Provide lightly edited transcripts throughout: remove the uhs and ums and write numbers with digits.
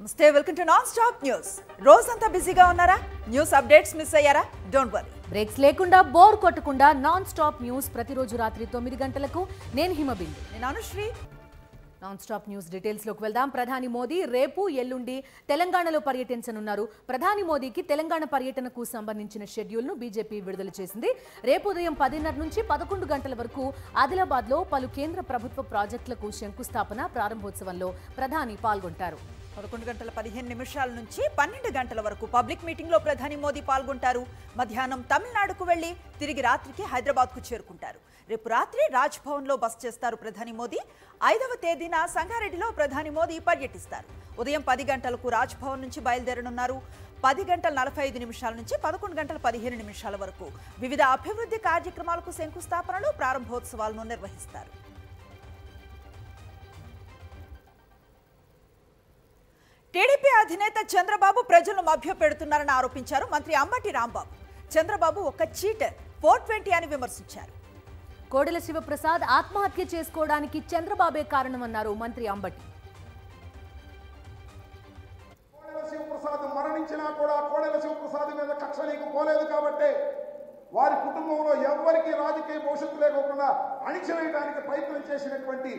నమస్తే, welcome to non stop news. రోజంతా బిజీగా ఉన్నారా? న్యూస్ అప్డేట్స్ మిస్ అయ్యారా? డోంట్ వరీ, బ్రేక్స్ లేకుండా బోర్ కొట్టకుండా నాన్ స్టాప్ న్యూస్ ప్రతిరోజు రాత్రి 9 గంటలకు నేను హిమబిందు. నేను Anusri. Non stop news details లోకి వెళ్దాం. ప్రధాని మోదీ రేపు ఎల్లుండి తెలంగాణలో పర్యటించనున్నారు. ప్రధాని మోదీకి తెలంగాణ పర్యటనకు సంబంధించిన షెడ్యూల్ ను బీజేపీ విడుదల చేసింది. రేపు ఉదయం 10:30 నుంచి 11 గంటల వరకు ఆదిలాబాద్ లో పలు కేంద్ర ప్రభుత్వ ప్రాజెక్టులకు శంకుస్థాపన, ప్రారంభోత్సవంలో ప్రధాని పాల్గొంటారు. 11:15 నుంచి 12 గంటల వరకు పబ్లిక్ మీటింగ్ లో ప్రధాని మోదీ పాల్గొంటారు. మధ్యాహ్నం తమిళనాడుకు వెళ్లి తిరిగి రాత్రికి హైదరాబాద్ కు చేరుకుంటారు. రేపు రాత్రి రాజ్ భవన్ లో బస చేస్తారు ప్రధాని మోదీ. 5వ తేదీన సంగారెడ్డిలో ప్రధాని మోదీ పర్యటిస్తారు. ఉదయం 10 గంటలకు రాజ్ భవన్ నుంచి బయలుదేరనున్నారు. 10:45 నుంచి 11:15 వరకు వివిధ అభివృద్ధి కార్యక్రమాలకు శంకుస్థాపనలు, ప్రారంభోత్సవాలను నిర్వహిస్తారు. టీడీపీ అధినేత చంద్రబాబు ప్రజలను మభ్యపెడుతున్నారని ఆరోపించారు మంత్రి అంబటి రాంబాబు. చంద్రబాబు ఒక చీటర్, 420 అని విమర్శించారు. కోడెల శివప్రసాద్ ఆత్మహత్య చేసుకోవడానికి చంద్రబాబే కారణమన్నారు మంత్రి అంబటి. కోడెల శివప్రసాద్ మరణించినా కూడా కోడెల శివప్రసాద్ మీద కక్ష నీకు పోలేదు కాబట్టి వారి కుటుంబంలో ఎవరికి రాజకీయ భవిష్యత్తు లేకుండా అణిచివేయడానికి ప్రయత్నం చేసినటువంటి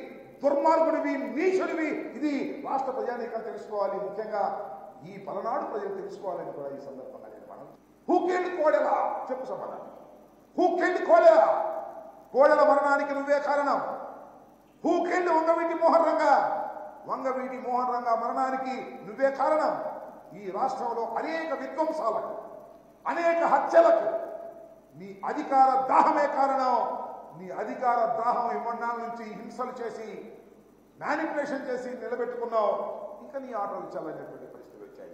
దుర్మార్గుడివి, నీచుడివి. ఇది రాష్ట్ర ప్రజానీకం తెలుసుకోవాలి, ముఖ్యంగా ఈ పలనాడు ప్రజలు తెలుసుకోవాలని కూడా ఈ సందర్భంగా నేను మనం హూ కిల్డ్ కోడెల చెప్పు సమాధానం. Who killed Kodela? కోడెల మరణానికి నువ్వే కారణం. Who killed Vangaveeti Mohan Ranga? వంగవీటి మోహన్ రంగా మరణానికి నువ్వే కారణం. ఈ రాష్ట్రంలో అనేక విధ్వంసాలకు, అనేక హత్యలకు నీ అధికార దాహమే కారణం. నీ అధికార దాహం ఇవ్వడాల నుంచి హింసలు చేసి, మ్యానిపులేషన్ చేసి నిలబెట్టుకున్నావు. ఇంకా నీ ఆటలు చల్లనేటువంటి పరిస్థితులు వచ్చాయి.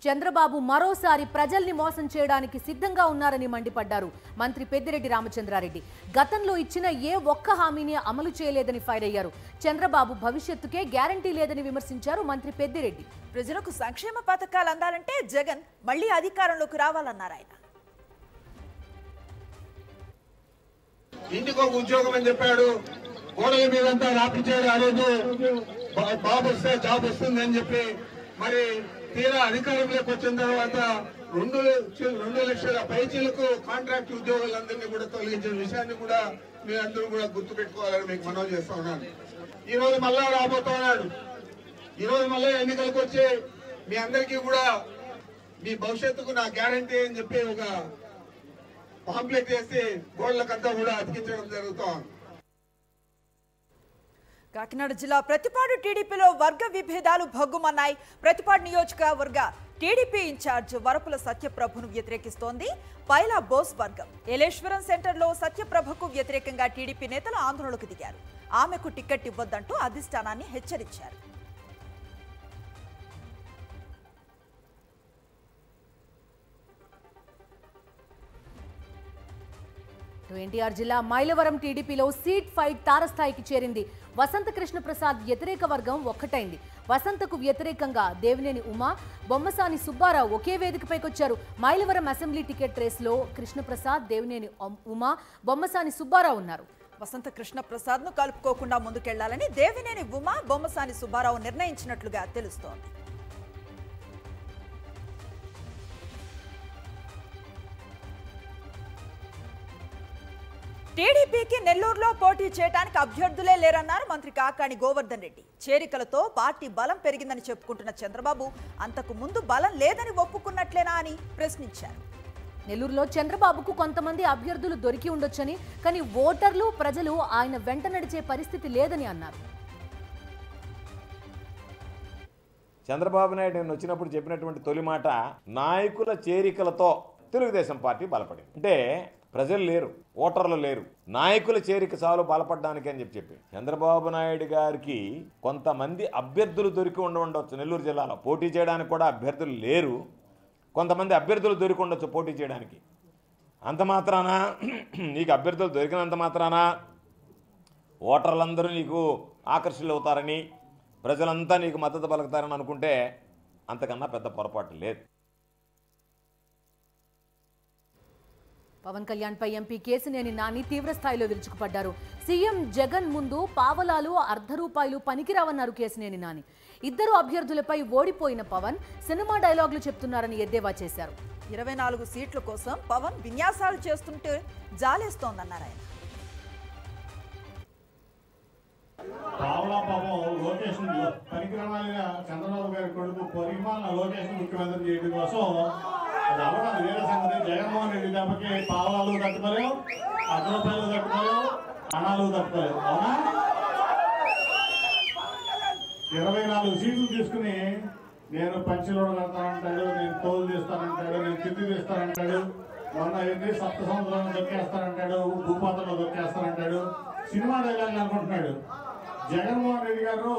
చంద్రబాబు మరోసారి ప్రజల్ని మోసం చేయడానికి సిద్ధంగా ఉన్నారని మండిపడ్డారు మంత్రి పెద్దిరెడ్డి రామచంద్రారెడ్డి. గతంలో ఇచ్చిన ఏ ఒక్క హామీని అమలు చేయలేదని ఫైర్ అయ్యారు. చంద్రబాబు భవిష్యత్తుకే గ్యారంటీ లేదని విమర్శించారు మంత్రి పెద్దిరెడ్డి. ప్రజలకు సంక్షేమ పథకాలు అందాలంటే జగన్ మళ్లీ అధికారంలోకి రావాలన్నారు ఆయన. ఇంటికి ఒక ఉద్యోగం అని చెప్పాడు, గోడల మీదంతా రాపించాడు. ఆ రోజు బాబు వస్తే జాబ్ వస్తుందని చెప్పి, మరి తీరా అధికారంలోకి వచ్చిన తర్వాత 2 లక్షల పైచీలకు కాంట్రాక్ట్ ఉద్యోగులందరినీ కూడా తొలగించిన విషయాన్ని కూడా మీరందరూ కూడా గుర్తుపెట్టుకోవాలని మీకు మనవి చేస్తా ఉన్నాను. ఈ రోజు మళ్ళా రాబోతున్నాడు. ఈ రోజు మళ్ళా ఎన్నికలకు వచ్చి మీ అందరికీ కూడా మీ భవిష్యత్తుకు నా గ్యారంటీ అని చెప్పి ఒక పాంప్లెట్ చేసి గోడలకంతా కూడా అతికించడం జరుగుతాం. కాకినాడ జిల్లా ప్రతిపాడు టీడీపీలో వర్గ విభేదాలు భగ్గుమన్నాయి. ప్రతిపాడు నియోజకవర్గ టీడీపీ ఇన్ఛార్జ్ వరపుల సత్యప్రభను వ్యతిరేకిస్తోంది పైలా బోస్ వర్గం. ఏలేశ్వరం సెంటర్లో సత్యప్రభకు వ్యతిరేకంగా టీడీపీ నేతలు ఆందోళనకు దిగారు. ఆమెకు టికెట్ ఇవ్వొద్దంటూ అధిష్టానాన్ని హెచ్చరించారు. ఎన్టీఆర్ జిల్లా మైలవరం టీడీపీలో సీట్ ఫైట్ తారస్థాయికి చేరింది. వసంత కృష్ణ ప్రసాద్ వ్యతిరేక వర్గం ఒక్కటైంది. వసంతకు వ్యతిరేకంగా దేవినేని ఉమా, బొమ్మసాని సుబ్బారావు ఒకే వేదికపైకొచ్చారు. మైలవరం అసెంబ్లీ టికెట్ రేసులో కృష్ణప్రసాద్, దేవినేని ఉమా, బొమ్మసాని సుబ్బారావు ఉన్నారు. వసంత కృష్ణ ప్రసాద్ ను కలుపుకోకుండా ముందుకెళ్లాలని దేవినేని ఉమా, బొమ్మసాని సుబ్బారావు నిర్ణయించినట్లుగా తెలుస్తోంది. టీడీపీకి నెల్లూరులో పోటీ చేయడానికి అభ్యర్థులే లేరన్నారు మంత్రి కాకాణి గోవర్ధన్ రెడ్డి. చేరికలతో పార్టీ బలం పెరిగిందని చెప్పుకుంటున్న చంద్రబాబు అంతకు ముందు బలం లేదని ఒప్పుకున్నట్లేనా అని ప్రశ్నించారు. నెల్లూరులో చంద్రబాబుకు కొంతమంది అభ్యర్థులు దొరికి ఉండొచ్చని, కానీ ఓటర్లు, ప్రజలు ఆయన వెంట నడిచే పరిస్థితి లేదని అన్నారు. చంద్రబాబు నాయుడు నేను వచ్చినప్పుడు చెప్పినటువంటి తొలి మాట, నాయకుల చేరికలతో తెలుగుదేశం పార్టీ బలపడింది. అంటే ప్రజలు లేరు, ఓటర్లు లేరు, నాయకుల చేరిక చాలు బలపడడానికి అని చెప్పి చంద్రబాబు నాయుడు గారికి కొంతమంది అభ్యర్థులు దొరికి ఉండవచ్చు. నెల్లూరు జిల్లాలో పోటీ చేయడానికి కూడా అభ్యర్థులు లేరు, కొంతమంది అభ్యర్థులు దొరికి ఉండొచ్చు పోటీ చేయడానికి. అంత మాత్రాన నీకు అభ్యర్థులు దొరికినంత మాత్రాన ఓటర్లందరూ నీకు ఆకర్షితులు అవుతారని, ప్రజలంతా నీకు మద్దతు పలుకుతారని అనుకుంటే అంతకన్నా పెద్ద పొరపాటు లేదు. పవన్ కళ్యాణ్ పై ఎంపీ కేశినేని నాని తీవ్ర స్థాయిలో విరుచుకుపడ్డారు. సీఎం జగన్ ముందు పావలాలు ₹1 పనికిరావన్నారు కేశినేని నాని. ఇద్దరు అభ్యర్థులపై ఓడిపోయిన పవన్ సినిమా డైలాగులు చెప్తున్నారని ఎద్దేవా చేశారు. 24 సీట్ల కోసం పవన్ విన్యాసాలు చేస్తుంటే జాలేస్తోందన్నారు ఆయన. పావలా పాపం లొకేషన్ పరిక్రమాలుగా చంద్రబాబు గారి కొడుకు పరిమాణ లొకేషన్ ముఖ్యమంత్రి చేయడం కోసం అది అవ్వడం వేరే సంగతి. జగన్మోహన్ రెడ్డి దెబ్బకి పావలాలు తట్టుకోలేవు, ₹10 తట్టుకోలేవు, అణాలు తట్టుకోలేవు. అవునా? 24 సీట్లు తీసుకుని నేను పంచిలోడు కడతానంటాడు, నేను తోలు తీస్తానంటాడు, నేను తిండి తీస్తానంటాడు, మొన్న ఏంటి సప్త సముద్రంలో దొక్కేస్తానంటాడు, భూపాత్రలో దొక్కేస్తానంటాడు, సినిమా డైలాగ్ అనుకుంటున్నాడు. జగన్మోహన్ రెడ్డి గారు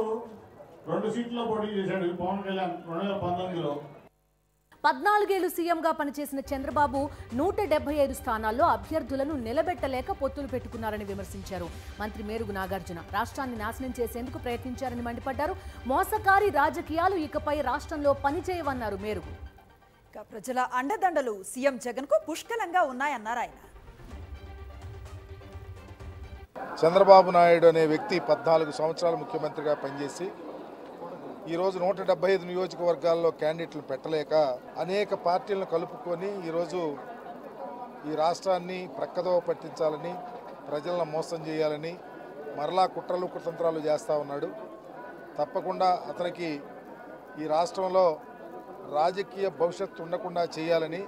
2 సీట్లో పోటీ చేశాడు పవన్ కళ్యాణ్ 2019లో. 14 ఏళ్లు సీఎంగా పనిచేసిన చంద్రబాబు 175 స్థానాల్లో అభ్యర్థులను నిలబెట్టలేక పొత్తులు పెట్టుకున్నారని విమర్శించారు. మంత్రి మేరుగు నాగార్జున రాష్ట్రాన్ని నాశనం చేసేందుకు ప్రయత్నించారని మండిపడ్డారు. మోసకారి రాజకీయాలు ఇకపై రాష్ట్రంలో పనిచేయవన్నారు మేరుగు. ప్రజల అండదండలు సీఎం జగన్ కు పుష్కలంగా ఉన్నాయన్నారు ఆయన. చంద్రబాబు నాయుడు అనే వ్యక్తి 14 సంవత్సరాలు ముఖ్యమంత్రిగా పనిచేసి ఈరోజు 175 నియోజకవర్గాల్లో క్యాండిడేట్లు పెట్టలేక అనేక పార్టీలను కలుపుకొని ఈరోజు ఈ రాష్ట్రాన్ని ప్రక్కదోవ పట్టించాలని, ప్రజలను మోసం చేయాలని మరలా కుట్రలు కుతంత్రాలు చేస్తూ ఉన్నాడు. తప్పకుండా అతనికి ఈ రాష్ట్రంలో రాజకీయ భవిష్యత్తు ఉండకుండా చేయాలని,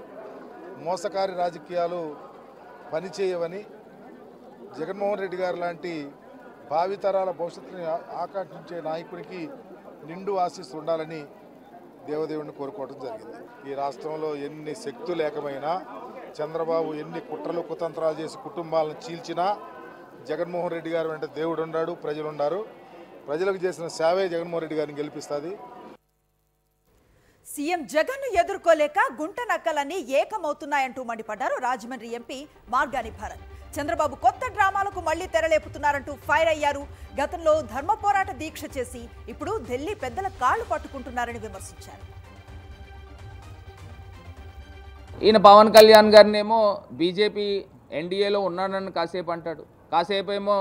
మోసకారి రాజకీయాలు పనిచేయవని, జగన్మోహన్ రెడ్డి గారు లాంటి భావితరాల భవిష్యత్తుని ఆకాంక్షించే నాయకుడికి నిండు ఆశీస్సు ఉండాలని దేవదేవుడిని కోరుకోవడం జరిగింది. ఈ రాష్ట్రంలో ఎన్ని శక్తులు ఏకమైనా, చంద్రబాబు ఎన్ని కుట్రలు కుతంత్రాలు చేసి కుటుంబాలను చీల్చినా జగన్మోహన్ రెడ్డి గారు వెంట దేవుడు ఉన్నాడు, ప్రజలు ఉన్నారు. ప్రజలకు చేసిన సేవే జగన్మోహన్ రెడ్డి గారిని గెలిపిస్తుంది. సీఎం జగన్ ను ఎదుర్కోలేక గుంట నక్కలన్నీ ఏకమవుతున్నాయంటూ మండిపడ్డారు రాజమండ్రి ఎంపీ మార్గాని భరత్. చంద్రబాబు కొత్త డ్రామాలకు మళ్లీ తెరలేపుతున్నారంటూ ఫైర్ అయ్యారు. గతంలో ధర్మ పోరాట దీక్ష చేసి ఇప్పుడు ఢిల్లీ పెద్దల కాళ్లు పట్టుకుంటున్నారని విమర్శించారు. ఈయన పవన్ కళ్యాణ్ గారినేమో బీజేపీ ఎన్డీఏలో ఉన్నానని కాసేపు అంటాడు, కాసేపు ఏమో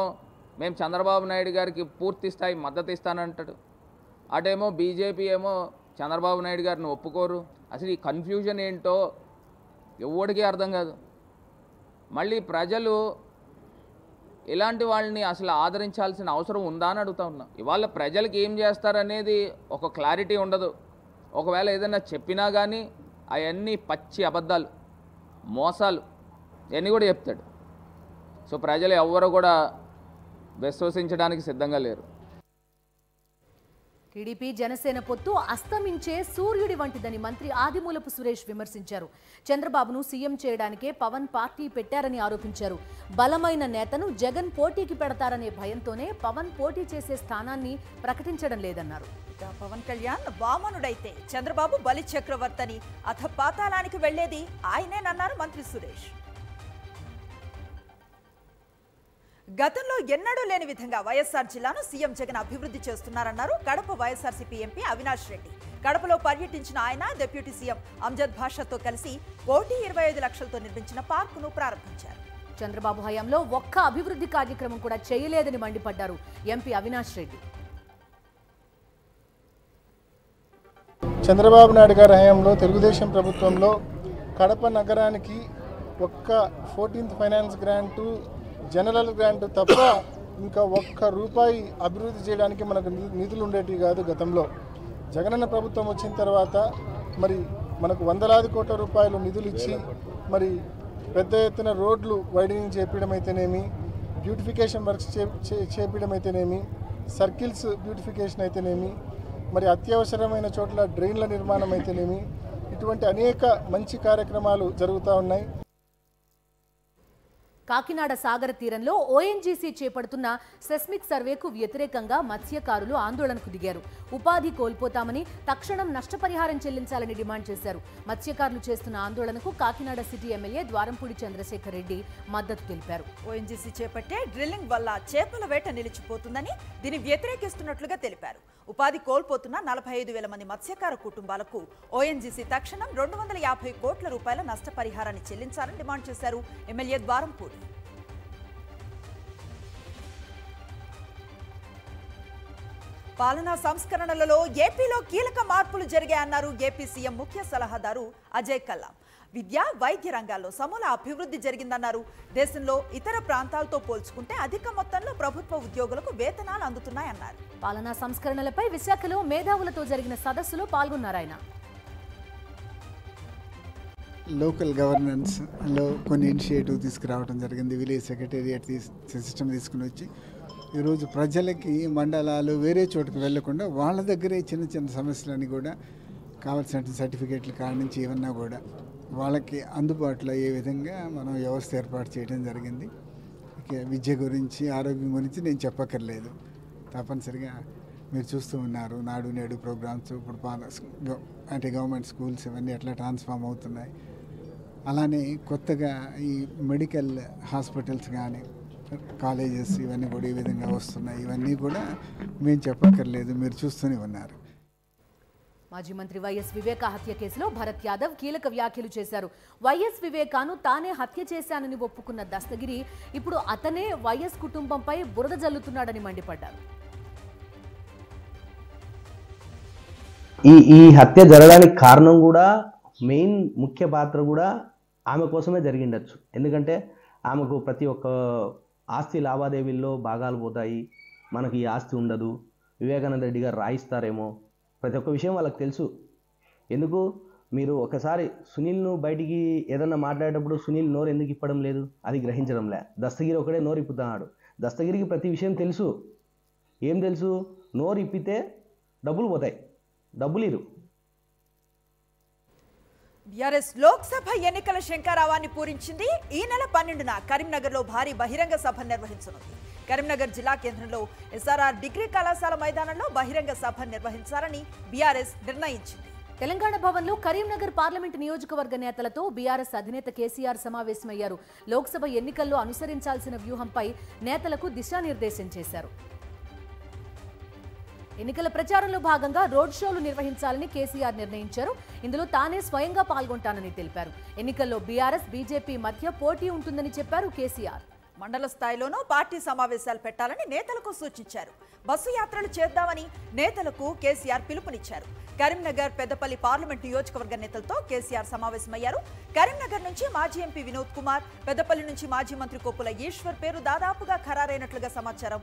మేము చంద్రబాబు నాయుడు గారికి పూర్తి స్థాయి మద్దతు ఇస్తానంటాడు. అటేమో బీజేపీ ఏమో చంద్రబాబు నాయుడు గారిని ఒప్పుకోరు. అసలు ఈ కన్ఫ్యూజన్ ఏంటో ఎవడికి అర్థం కాదు. మళ్ళీ ప్రజలు ఇలాంటి వాళ్ళని అసలు ఆదరించాల్సిన అవసరం ఉందా అని అడుగుతా ఉన్నా. ఇవాళ ప్రజలకు ఏం చేస్తారనేది ఒక క్లారిటీ ఉండదు. ఒకవేళ ఏదైనా చెప్పినా కానీ అవన్నీ పచ్చి అబద్ధాలు, మోసాలు ఇవన్నీ కూడా చెప్తాడు. సో ప్రజలు ఎవ్వరూ కూడా విశ్వసించడానికి సిద్ధంగా లేరు. టీడీపీ జనసేన పొత్తు అస్తమించే సూర్యుడి వంటిదని మంత్రి ఆదిమూలపు సురేష్ విమర్శించారు. చంద్రబాబును సీఎం చేయడానికే పవన్ పార్టీ పెట్టారని ఆరోపించారు. బలమైన నేతను జగన్ పోటీకి పెడతారనే భయంతోనే పవన్ పోటీ చేసే స్థానాన్ని ప్రకటించడం లేదన్నారు. పవన్ కళ్యాణ్ వామనుడైతే చంద్రబాబు బలి చక్రవర్తిని అధపాతాళానికి వెళ్లేది ఆయనేనన్నారు మంత్రి సురేష్. గతంలో ఎన్నడూ లేని విధంగా వైఎస్ఆర్ జిల్లాను సీఎం జగన్ అభివృద్ధి చేస్తున్నారన్నారు కడప వైఎస్ఆర్సీపీ ఎంపీ అవినాష్ రెడ్డి. కడపలో పర్యటించిన ఆయన డిప్యూటీ సీఎం అంజద్ భాషాతో కలిసి 1.25 లక్షలతో నిర్మించిన పార్కును ప్రారంభించారు. చంద్రబాబు హయాంలో ఒక్క అభివృద్ధి కార్యక్రమం కూడా చేయలేదని మండిపడ్డారు ఎంపీ అవినాష్ రెడ్డి. చంద్రబాబు నాయుడు గారి హయాంలో తెలుగుదేశం ప్రభుత్వంలో కడప నగరానికి ఒక్క 14th finance grant, general grant తప్ప ఇంకా ₹1 అభివృద్ధి చేయడానికి మనకు నిధులు ఉండేటివి కాదు. గతంలో జగనన్న ప్రభుత్వం వచ్చిన తర్వాత మరి మనకు వందలాది కోట్ల రూపాయలు నిధులు ఇచ్చి మరి పెద్ద ఎత్తున రోడ్లు వైడనింగ్ చేపించడం అయితేనేమి, బ్యూటిఫికేషన్ వర్క్స్ చేపించడం అయితేనేమి, సర్కిల్స్ బ్యూటిఫికేషన్ అయితేనేమి, మరి అత్యవసరమైన చోట్ల డ్రైన్ల నిర్మాణం అయితేనేమి, ఇటువంటి అనేక మంచి కార్యక్రమాలు జరుగుతూ ఉన్నాయి. కాకినాడ సాగర తీరంలో ఓఎన్జీసీ చేపడుతున్న సెస్మిక్ సర్వేకు వ్యతిరేకంగా మత్స్యకారులు ఆందోళనకు దిగారు. ఉపాధి కోల్పోతామని, తక్షణం నష్టపరిహారం చెల్లించాలని డిమాండ్ చేశారు. మత్స్యకారులు చేస్తున్న ఆందోళనకు కాకినాడ సిటీ ఎమ్మెల్యే ద్వారంపూడి చంద్రశేఖర్ రెడ్డి మద్దతు తెలిపారు. ఓఎన్జీసీ చేపట్టే డ్రిల్లింగ్ వల్ల చేపల వేట నిలిచిపోతుందని, దీన్ని వ్యతిరేకిస్తున్నట్లుగా తెలిపారు. ఉపాధి కోల్పోతున్న 45,000 మంది మత్స్యకార కుటుంబాలకు ఓఎన్జీసీ తక్షణం 250 కోట్ల రూపాయల నష్టపరిహారాన్ని చెల్లించాలని డిమాండ్ చేశారు ఎమ్మెల్యే ద్వారంపూడి. పాలనా సంస్కరణలలో ఏపీలో కీలక మార్పులు జరిగాయన్నారు ఏపీ సీఎం ముఖ్య సలహాదారు అజయ్ కల్లాం. విద్య, వైద్య రంగాల్లో సమూల అభివృద్ధి జరిగిందన్నారు. దేశంలో ఇతర ప్రాంతాలతో పోల్చుకుంటే అధిక మొత్తంలో ప్రభుత్వ ఉద్యోగులకు వేతనాలు అందుతున్నాయన్నారు. పాలనా సంస్కరణలపై విశాఖలో మేధావులతో జరిగిన సదస్సులో పాల్గొన్నారాయన. లోకల్ గవర్నెన్స్లో కొన్ని ఇనిషియేటివ్ తీసుకురావడం జరిగింది. విలేజ్ సెక్రటేరియట్ సిస్టమ్ తీసుకుని వచ్చి ఈరోజు ప్రజలకి మండలాలు వేరే చోటుకు వెళ్లకుండా వాళ్ళ దగ్గరే చిన్న చిన్న సమస్యలని కూడా కావాల్సిన సర్టిఫికేట్ల కాడ నుంచి ఏమన్నా కూడా వాళ్ళకి అందుబాటులో అయ్యే విధంగా మనం వ్యవస్థ ఏర్పాటు చేయడం జరిగింది. ఇక విద్య గురించి, ఆరోగ్యం గురించి నేను చెప్పక్కర్లేదు. తప్పనిసరిగా మీరు చూస్తూ ఉన్నారు నాడు నేడు ప్రోగ్రామ్స్, ఇప్పుడు అంటే గవర్నమెంట్ స్కూల్స్ ఇవన్నీ ఎట్లా ట్రాన్స్ఫార్మ్ అవుతున్నాయి. అలానే కొత్తగా ఈ మెడికల్ హాస్పిటల్స్ కానీ కాలేజెస్ ఇవన్నీ కూడా ఈ విధంగా వస్తున్నాయి. ఇవన్నీ కూడా మేము చెప్పక్కర్లేదు, మీరు చూస్తూనే ఉన్నారు. మాజీ మంత్రి వైఎస్ వివేకా హత్య కేసులో భరత్ యాదవ్ కీలక వ్యాఖ్యలు చేశారు. వైఎస్ వివేకాను తానే హత్య చేశానని ఒప్పుకున్న దస్తగిరి ఇప్పుడు అతనే వైఎస్ కుటుంబంపై బురద జల్లుతున్నాడని మండిపడ్డారు. ఈ హత్య జరగడానికి కారణం కూడా మెయిన్ ముఖ్య పాత్ర కూడా ఆమె కోసమే జరిగిండొచ్చు. ఎందుకంటే ఆమెకు ప్రతి ఒక్క ఆస్తి లావాదేవీల్లో భాగాలు పోతాయి, మనకి ఈ ఆస్తి ఉండదు, వివేకానంద రెడ్డి గారు రాయిస్తారేమో, ప్రతి ఒక్క విషయం వాళ్ళకి తెలుసు. ఎందుకు మీరు ఒకసారి సునీల్ను బయటికి ఏదన్నా మాట్లాడేటప్పుడు సునీల్ నోరు ఎందుకు ఇప్పడం లేదు, అది గ్రహించడంలే. దస్తగిరి ఒకడే నోరు ఇప్పుతున్నాడు. దస్తగిరికి ప్రతి విషయం తెలుసు. ఏం తెలుసు? నోరు ఇప్పితే డబ్బులు పోతాయి, డబ్బులు ఇరు. బీఆర్ఎస్ లోక్సభ ఎన్నికల శంఖారావాన్ని పూరించింది. ఈ నెల 12న కరీంనగర్లో భారీ బహిరంగ సభ నిర్వహించనుంది. కరీంనగర్ జిల్లా కేంద్రంలో ఎస్ఆర్ఆర్ డిగ్రీ కళాశాల మైదానంలో బహిరంగ సభ నిర్వహించాలని బీఆర్ఎస్ నిర్ణయించింది. తెలంగాణ భవన్లో కరీంనగర్ పార్లమెంటు నియోజకవర్గ నేతలతో బీఆర్ఎస్ అధినేత కేసీఆర్ సమావేశమయ్యారు. లోక్సభ ఎన్నికల్లో అనుసరించాల్సిన వ్యూహంపై నేతలకు దిశానిర్దేశం చేశారు. ఎన్నికల ప్రచారంలో భాగంగా రోడ్ షోలు నిర్వహించాలని కేసీఆర్ నిర్ణయించారు. ఇందులో తానే స్వయంగా పాల్గొంటానని తెలిపారు. ఎన్నికల్లో బీఆర్ఎస్, బీజేపీ మధ్య పోటీ ఉంటుందని చెప్పారు కేసీఆర్. మండల స్థాయిలోనూ పార్టీ సమావేశాలు పెట్టాలని నేతలకు సూచించారు. బస్సు యాత్రలు చేద్దామని నేతలకు కేసీఆర్ పిలుపునిచ్చారు. కరీంనగర్, పెద్దపల్లి పార్లమెంట్ నియోజకవర్గ నేతలతో కేసీఆర్ సమావేశమయ్యారు. కరీంనగర్ నుంచి మాజీ ఎంపీ వినోద్ కుమార్, పెద్దపల్లి నుంచి మాజీ మంత్రి కొప్పుల ఈశ్వర్ పేరు దాదాపుగా ఖరారైనట్లుగా సమాచారం.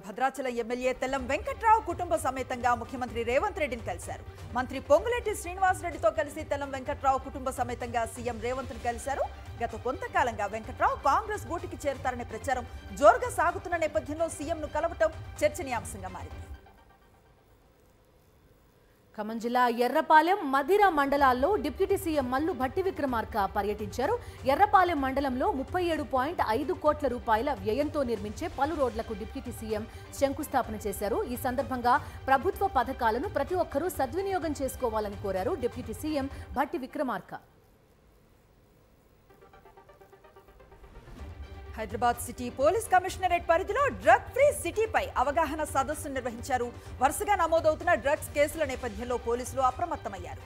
భద్రాచలం ఎమ్మెల్యే తెల్లం వెంకట్రావు కుటుంబ సమేతంగా ముఖ్యమంత్రి రేవంత్ రెడ్డిని కలిశారు. మంత్రి పొంగులేటి శ్రీనివాసరెడ్డితో కలిసి తెల్లం వెంకట్రావు కుటుంబ సమేతంగా సీఎం రేవంత్ ని కలిశారు. గత కొంతకాలంగా వెంకట్రావు కాంగ్రెస్ గూటికి చేరతారనే ప్రచారం జోరుగా సాగుతున్న నేపథ్యంలో సీఎంను కలవటం చర్చనీయాంశంగా మారింది. ఖమ్మం జిల్లా ఎర్రపాలెం, మధిర మండలాల్లో డిప్యూటీ సీఎం మల్లు భట్టి విక్రమార్క పర్యటించారు. ఎర్రపాలెం మండలంలో 37.5 కోట్ల రూపాయల వ్యయంతో నిర్మించే పలు రోడ్లకు డిప్యూటీ సీఎం శంకుస్థాపన చేశారు. ఈ సందర్భంగా ప్రభుత్వ పథకాలను ప్రతి ఒక్కరూ సద్వినియోగం చేసుకోవాలని కోరారు deputy CM Bhatti Vikramarka. Hyderabad city police commissionerate పరిధిలో డ్రగ్ ఫ్రీ సిటీపై అవగాహన సదస్సు నిర్వహించారు. వరుసగా నమోదవుతున్న డ్రగ్స్ కేసుల నేపథ్యంలో పోలీసులు అప్రమత్తమయ్యారు.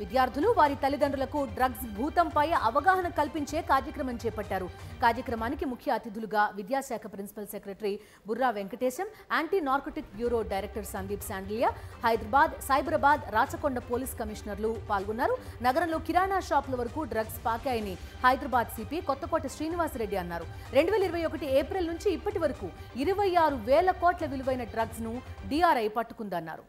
విద్యార్థులు, వారి తల్లిదండ్రులకు డ్రగ్స్ భూతంపై అవగాహన కల్పించే కార్యక్రమం చేపట్టారు. కార్యక్రమానికి ముఖ్య అతిథులుగా విద్యాశాఖ principal secretary Burra Venkatesham, anti narcotic bureau director Sandeep Sandilya, Hyderabad, Cyberabad, Rachakonda police కమిషనర్లు పాల్గొన్నారు. నగరంలో కిరాణా షాపుల వరకు డ్రగ్స్ పాకాయని హైదరాబాద్ సిపి కొత్తకోట శ్రీనివాసరెడ్డి అన్నారు. 2021 ఏప్రిల్ నుంచి ఇప్పటి వరకు 26,000 కోట్ల విలువైన డ్రగ్స్ ను డిఆర్ఐ పట్టుకుందన్నారు.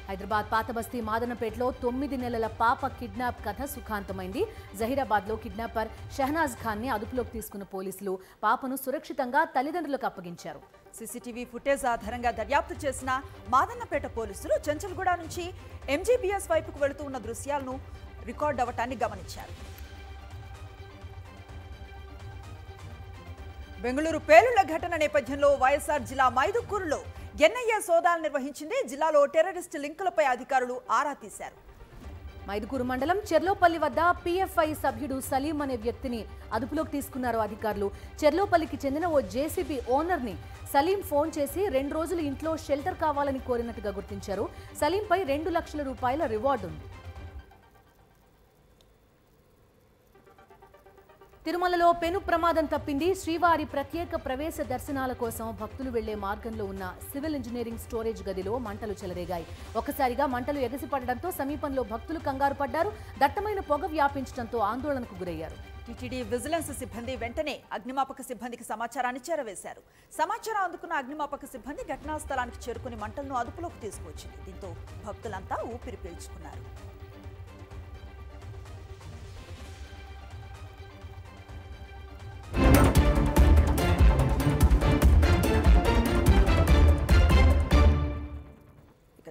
హైదరాబాద్ పాతబస్తీ మాదనపేటలో 9 నెలల పాప కిడ్నాప్ కథ సుఖాంతమైంది. జహీరాబాద్లో కిడ్నాపర్ షహనాజ్ ఖాన్ని అదుపులోకి తీసుకున్న పోలీసులు పాపను సురక్షితంగా తల్లిదండ్రులకు అప్పగించారు. సీసీటీవీ ఫుటేజ్ ఆధారంగా దర్యాప్తు చేసిన మాదన్నపేట పోలీసులు చెంచల్గూడ నుంచి ఎంజీబీఎస్ వైపుకు వెళుతూ ఉన్న దృశ్యాలను రికార్డ్ అవ్వటాన్ని గమనించారు. బెంగళూరు పేలుళ్ల ఘటన నేపథ్యంలో వైఎస్ఆర్ జిల్లా మైదుకూరులో ఎన్ఐఏ సోదాలు నిర్వహించింది. జిల్లాలో టెర్రరిస్ట్ లింకులపై అధికారులు ఆరా తీశారు. మైదుకూరు మండలం చెర్లోపల్లి వద్ద పీఎఫ్ఐ సభ్యుడు సలీం అనే వ్యక్తిని అదుపులోకి తీసుకున్నారు అధికారులు. చెర్లోపల్లికి చెందిన ఓ జేసీబీ ఓనర్ని సలీం ఫోన్ చేసి 2 రోజులు ఇంట్లో షెల్టర్ కావాలని కోరినట్టుగా గుర్తించారు. సలీంపై 2 లక్షల రూపాయల రివార్డు ఉంది. తిరుమలలో పెను ప్రమాదం తప్పింది. శ్రీవారి ప్రత్యేక ప్రవేశ దర్శనాల కోసం భక్తులు వెళ్లే మార్గంలో ఉన్న సివిల్ ఇంజనీరింగ్ స్టోరేజ్ గదిలో మంటలు చెలరేగాయి. ఒక్కసారిగా మంటలు ఎగసిపడడంతో సమీపంలో భక్తులు కంగారు పడ్డారు. దట్టమైన పొగ వ్యాపించడంతో ఆందోళనకు గురయ్యారు. టీటీడీ విజిలెన్స్ సిబ్బంది వెంటనే అగ్నిమాపక సిబ్బందికి సమాచారాన్ని చేరవేశారు. సమాచారం అందుకున్న అగ్నిమాపక సిబ్బంది ఘటనా స్థలానికి చేరుకుని మంటలను అదుపులోకి తీసుకువచ్చింది. దీంతో భక్తులంతా ఊపిరి పీల్చుకున్నారు.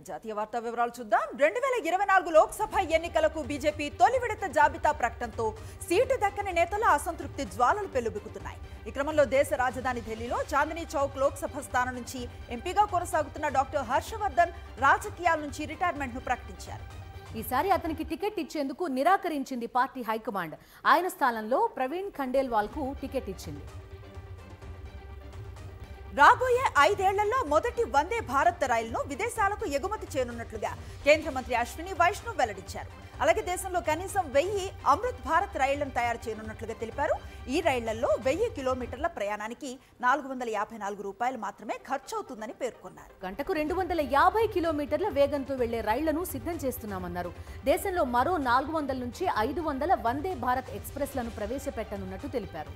జాతీయ వార్తా వివరాలు చూద్దాం. 2024 లోక్సభ ఎన్నికలకు బీజేపీ తొలి విడత జాబితా ప్రకటనతో సీటు దక్కని నేతల అసంతృప్తి జ్వాలలు పెల్లుబిక్కుతున్నాయి. ఈ క్రమంలో దేశ రాజధాని ఢిల్లీలో చాందినీ చౌక్ లోక్సభ స్థానం నుంచి ఎంపీగా కొనసాగుతున్న డాక్టర్ హర్షవర్ధన్ రాజకీయాల నుంచి రిటైర్మెంట్ను ప్రకటించారు. ఈసారి అతనికి టికెట్ ఇచ్చేందుకు నిరాకరించింది పార్టీ హైకమాండ్. ఆయన స్థానంలో ప్రవీణ్ ఖండేల్వాల్కు టికెట్ ఇచ్చింది. రాబోయే 5 ఏళ్లలో మొదటి వందే భారత్ రైలును విదేశాలకు ఎగుమతి చేయనున్నట్లుగా కేంద్ర మంత్రి అశ్విని వైష్ణవ్ వెల్లడించారు. అలాగే దేశంలో కనీసం 1000 అమృత్ భారత్ రైళ్లను తయారు చేయనున్నట్లుగా తెలిపారు. ఈ రైళ్లలో 1000 కిలోమీటర్ల ప్రయాణానికి 454 రూపాయలు మాత్రమే ఖర్చవుతుందని పేర్కొన్నారు. గంటకు 250 కిలోమీటర్ల వేగంతో వెళ్లే రైళ్లను సిద్ధం చేస్తున్నామన్నారు. దేశంలో మరో 400 నుంచి 500 వందే భారత్ ఎక్స్ప్రెస్లను ప్రవేశపెట్టనున్నట్టు తెలిపారు.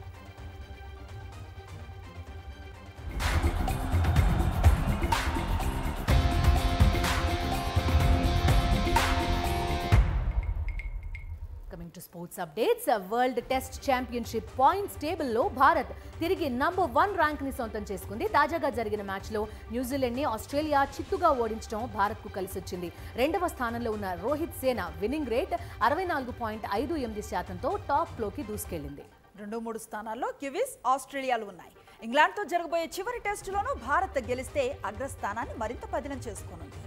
Coming to sports updates. World test championship points టేబుల్లో భారత్ తిరిగి నంబర్ 1 ర్యాంక్ ని సొంతం చేసుకుంది. తాజాగా జరిగిన మ్యాచ్లో న్యూజిలాండ్ ని ఆస్ట్రేలియా చిత్తుగా ఓడించడం భారత్ కు కలిసొచ్చింది. 2వ స్థానంలో ఉన్న రోహిత్ సేన విన్నింగ్ రేట్ 64.58%తో టాప్ లోకి దూసుకెళ్లింది. 2-3 స్థానాల్లో కివీస్, ఆస్ట్రేలియాలు ఉన్నాయి. ఇంగ్లాండ్తో జరగబోయే చివరి టెస్టులోనూ భారత్ గెలిస్తే అగ్రస్థానాన్ని మరింత పదిలం చేసుకోనుంది.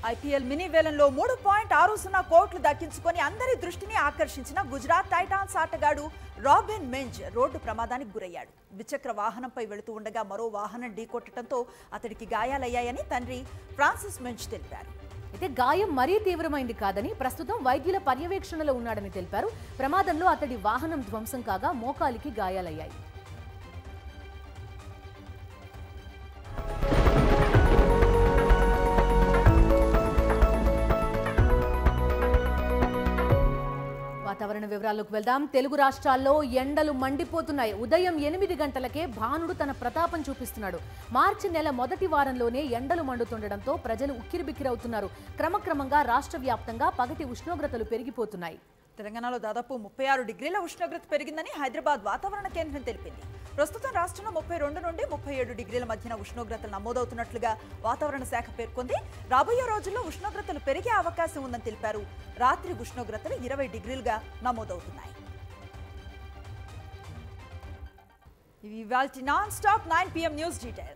ఐపీఎల్ మినీ వేలంలో 3.60 కోట్లు దక్కించుకొని అందరి దృష్టిని ఆకర్షించిన గుజరాత్ టైటాన్స్ ఆటగాడు రాబిన్ మెంజ్ రోడ్డు ప్రమాదానికి గురయ్యాడు. ద్విచక్ర వాహనంపై వెళుతూ ఉండగా మరో వాహనం ఢీకొట్టడంతో అతడికి గాయాలయ్యాయని తండ్రి ఫ్రాన్సిస్ మెంజ్ తెలిపారు. అయితే గాయం మరీ తీవ్రమైంది కాదని, ప్రస్తుతం వైద్యుల పర్యవేక్షణలో ఉన్నాడని తెలిపారు. ప్రమాదంలో అతడి వాహనం ధ్వంసం కాగా మోకాలికి గాయాలయ్యాయి. వాతావరణ వివరాల్లోకి వెళ్దాం. తెలుగు రాష్ట్రాల్లో ఎండలు మండిపోతున్నాయి. ఉదయం 8 గంటలకే భానుడు తన ప్రతాపం చూపిస్తున్నాడు. మార్చి నెల మొదటి వారంలోనే ఎండలు మండుతుండటంతో ప్రజలు ఉక్కిరిబిక్కిరవుతున్నారు. క్రమక్రమంగా రాష్ట్ర వ్యాప్తంగా పగటి ఉష్ణోగ్రతలు పెరిగిపోతున్నాయి. తెలంగాణలో దాదాపు 36 డిగ్రీల ఉష్ణోగ్రత పెరిగిందని హైదరాబాద్ వాతావరణ కేంద్రం తెలిపింది. ప్రస్తుతం రాష్ట్రంలో 32 నుండి 37 డిగ్రీల మధ్యన ఉష్ణోగ్రతలు నమోదవుతున్నట్లుగా వాతావరణ శాఖ పేర్కొంది. రాబోయే రోజుల్లో ఉష్ణోగ్రతలు పెరిగే అవకాశం ఉందని తెలిపారు. రాత్రి ఉష్ణోగ్రతలు 20 డిగ్రీలుగా నమోదవుతున్నాయి. ఇవి ఇవాల్టి non stop 9 PM news details.